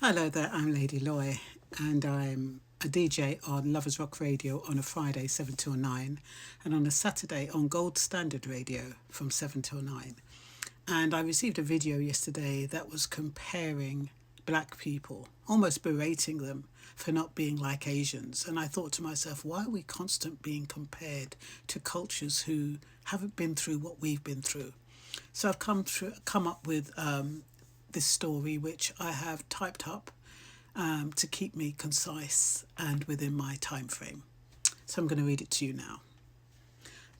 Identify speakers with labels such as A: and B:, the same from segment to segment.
A: Hello there, I'm Lady Loy, and I'm a DJ on Lovers Rock Radio on a Friday 7 till 9, and on a Saturday on Gold Standard Radio from 7 till 9. And I received a video yesterday that was comparing black people, almost berating them for not being like Asians. And I thought to myself, why are we constant being compared to cultures who haven't been through what we've been through? So I've come up with this story, which I have typed up to keep me concise and within my time frame. So I'm going to read it to you now.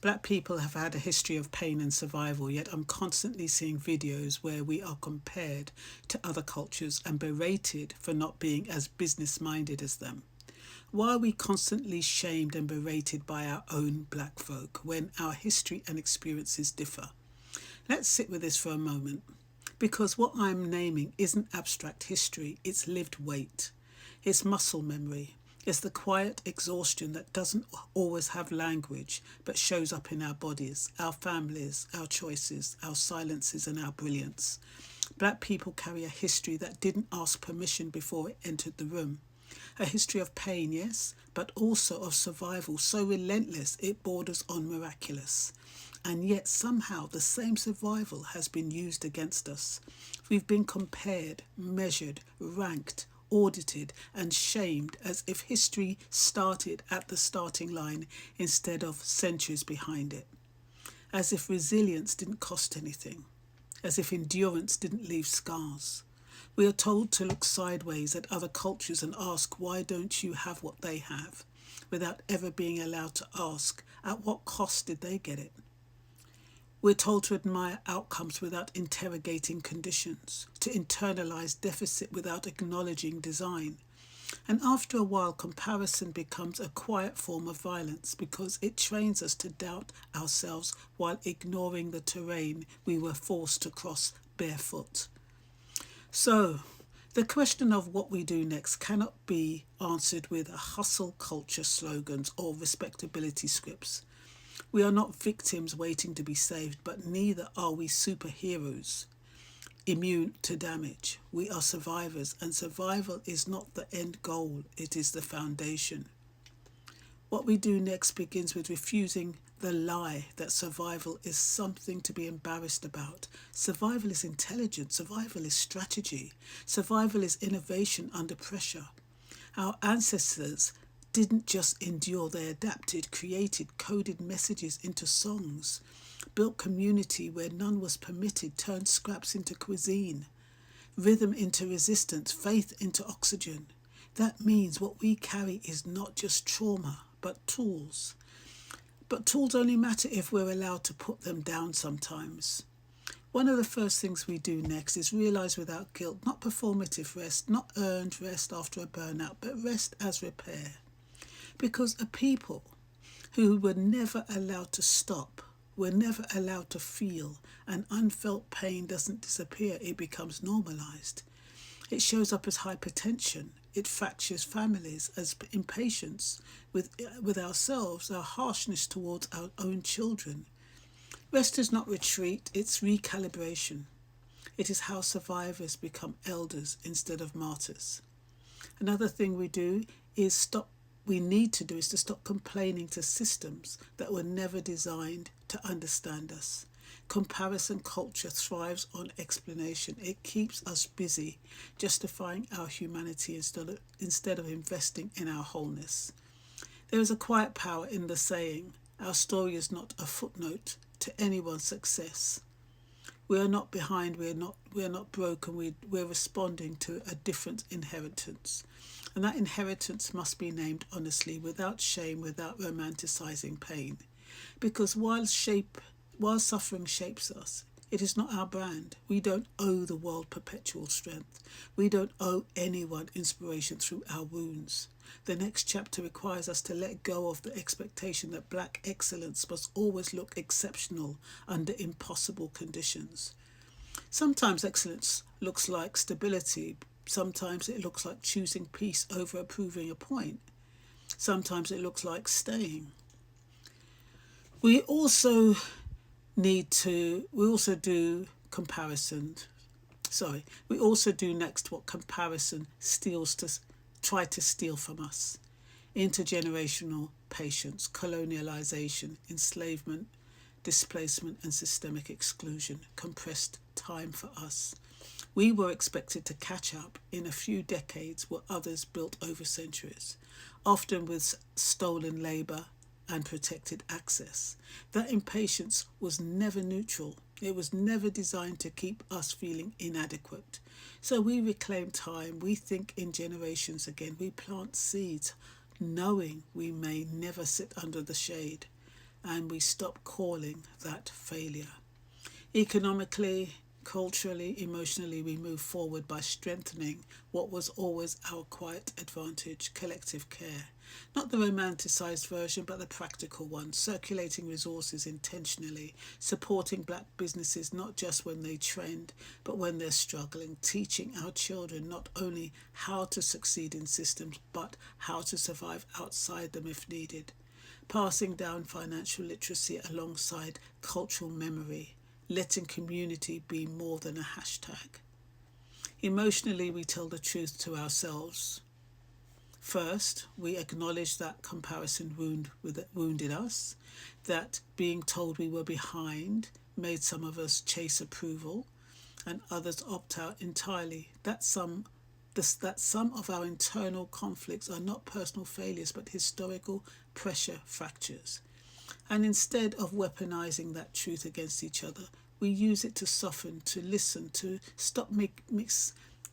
A: Black people have had a history of pain and survival, yet I'm constantly seeing videos where we are compared to other cultures and berated for not being as business-minded as them. Why are we constantly shamed and berated by our own black folk when our history and experiences differ? Let's sit with this for a moment, because what I'm naming isn't abstract history, it's lived weight. It's muscle memory. It's the quiet exhaustion that doesn't always have language, but shows up in our bodies, our families, our choices, our silences and our brilliance. Black people carry a history that didn't ask permission before it entered the room. A history of pain, yes, but also of survival, so relentless it borders on miraculous. And yet somehow the same survival has been used against us. We've been compared, measured, ranked, audited and shamed as if history started at the starting line instead of centuries behind it. As if resilience didn't cost anything. As if endurance didn't leave scars. We are told to look sideways at other cultures and ask, why don't you have what they have? Without ever being allowed to ask, at what cost did they get it? We're told to admire outcomes without interrogating conditions, to internalise deficit without acknowledging design. And after a while, comparison becomes a quiet form of violence because it trains us to doubt ourselves while ignoring the terrain we were forced to cross barefoot. So, the question of what we do next cannot be answered with hustle culture slogans or respectability scripts. We are not victims waiting to be saved, but neither are we superheroes immune to damage. We are survivors, and survival is not the end goal, it is the foundation. What we do next begins with refusing the lie that survival is something to be embarrassed about. Survival is intelligence, survival is strategy, survival is innovation under pressure. Our ancestors didn't just endure, they adapted, created, coded messages into songs, built community where none was permitted, turned scraps into cuisine, rhythm into resistance, faith into oxygen. That means what we carry is not just trauma, but tools. But tools only matter if we're allowed to put them down sometimes. One of the first things we do next is realise without guilt, not performative rest, not earned rest after a burnout, but rest as repair. Because a people who were never allowed to stop, were never allowed to feel, and unfelt pain doesn't disappear, it becomes normalised. It shows up as hypertension, it fractures families, as impatience with ourselves, our harshness towards our own children. Rest is not retreat, it's recalibration. It is how survivors become elders instead of martyrs. Another thing we need to do is to stop complaining to systems that were never designed to understand us. Comparison culture thrives on explanation. It keeps us busy justifying our humanity instead of investing in our wholeness. There is a quiet power in the saying, our story is not a footnote to anyone's success. We are not behind, we are not broken, we're responding to a different inheritance. And that inheritance must be named honestly, without shame, without romanticising pain. Because while suffering shapes us, it is not our brand. We don't owe the world perpetual strength. We don't owe anyone inspiration through our wounds. The next chapter requires us to let go of the expectation that black excellence must always look exceptional under impossible conditions. Sometimes excellence looks like stability. Sometimes it looks like choosing peace over proving a point. Sometimes it looks like staying. We also do comparison We also do next what comparison try to steal from us: intergenerational patience, colonialization, enslavement, displacement, and systemic exclusion compressed time for us. We were expected to catch up in a few decades what others built over centuries, often with stolen labour and protected access. That impatience was never neutral. It was never designed to keep us feeling inadequate. So we reclaim time, we think in generations again, we plant seeds, knowing we may never sit under the shade, and we stop calling that failure. Economically, culturally, emotionally, we move forward by strengthening what was always our quiet advantage: collective care. Not the romanticised version, but the practical one: circulating resources intentionally, supporting black businesses not just when they trend, but when they're struggling, teaching our children not only how to succeed in systems, but how to survive outside them if needed. Passing down financial literacy alongside cultural memory, letting community be more than a hashtag. Emotionally, we tell the truth to ourselves. First, we acknowledge that comparison wounded us, that being told we were behind made some of us chase approval and others opt out entirely, that some of our internal conflicts are not personal failures but historical pressure fractures. And instead of weaponizing that truth against each other, we use it to soften, to listen, to stop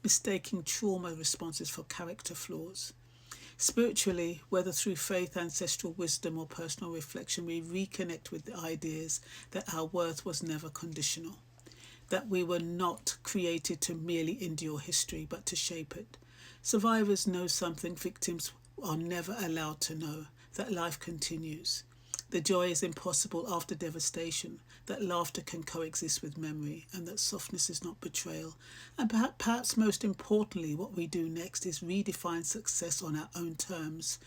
A: mistaking trauma responses for character flaws. Spiritually, whether through faith, ancestral wisdom, or personal reflection, we reconnect with the ideas that our worth was never conditional, that we were not created to merely endure history, but to shape it. Survivors know something victims are never allowed to know: that life continues. The joy is impossible after devastation, that laughter can coexist with memory, and that softness is not betrayal. And perhaps most importantly, what we do next is redefine success on our own terms.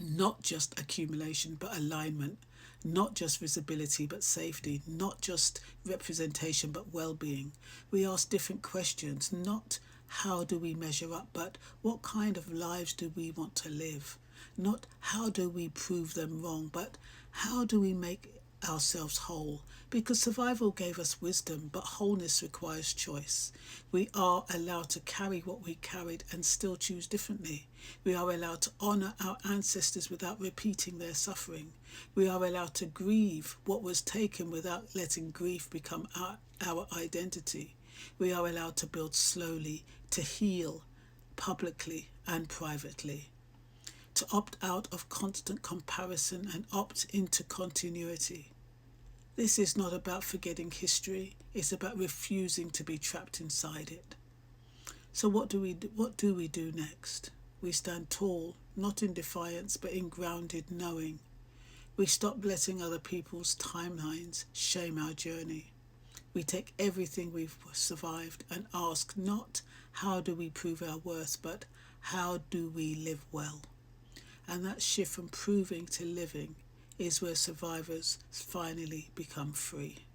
A: Not just accumulation, but alignment. Not just visibility, but safety. Not just representation, but well-being. We ask different questions, not how do we measure up, but what kind of lives do we want to live? Not how do we prove them wrong, but how do we make ourselves whole? Because survival gave us wisdom, but wholeness requires choice. We are allowed to carry what we carried and still choose differently. We are allowed to honour our ancestors without repeating their suffering. We are allowed to grieve what was taken without letting grief become our identity. We are allowed to build slowly, to heal publicly and privately, to opt out of constant comparison and opt into continuity. This is not about forgetting history, it's about refusing to be trapped inside it. So what do we do next? We stand tall, not in defiance, but in grounded knowing. We stop letting other people's timelines shame our journey. We take everything we've survived and ask not how do we prove our worth, but how do we live well? And that shift from proving to living is where survivors finally become free.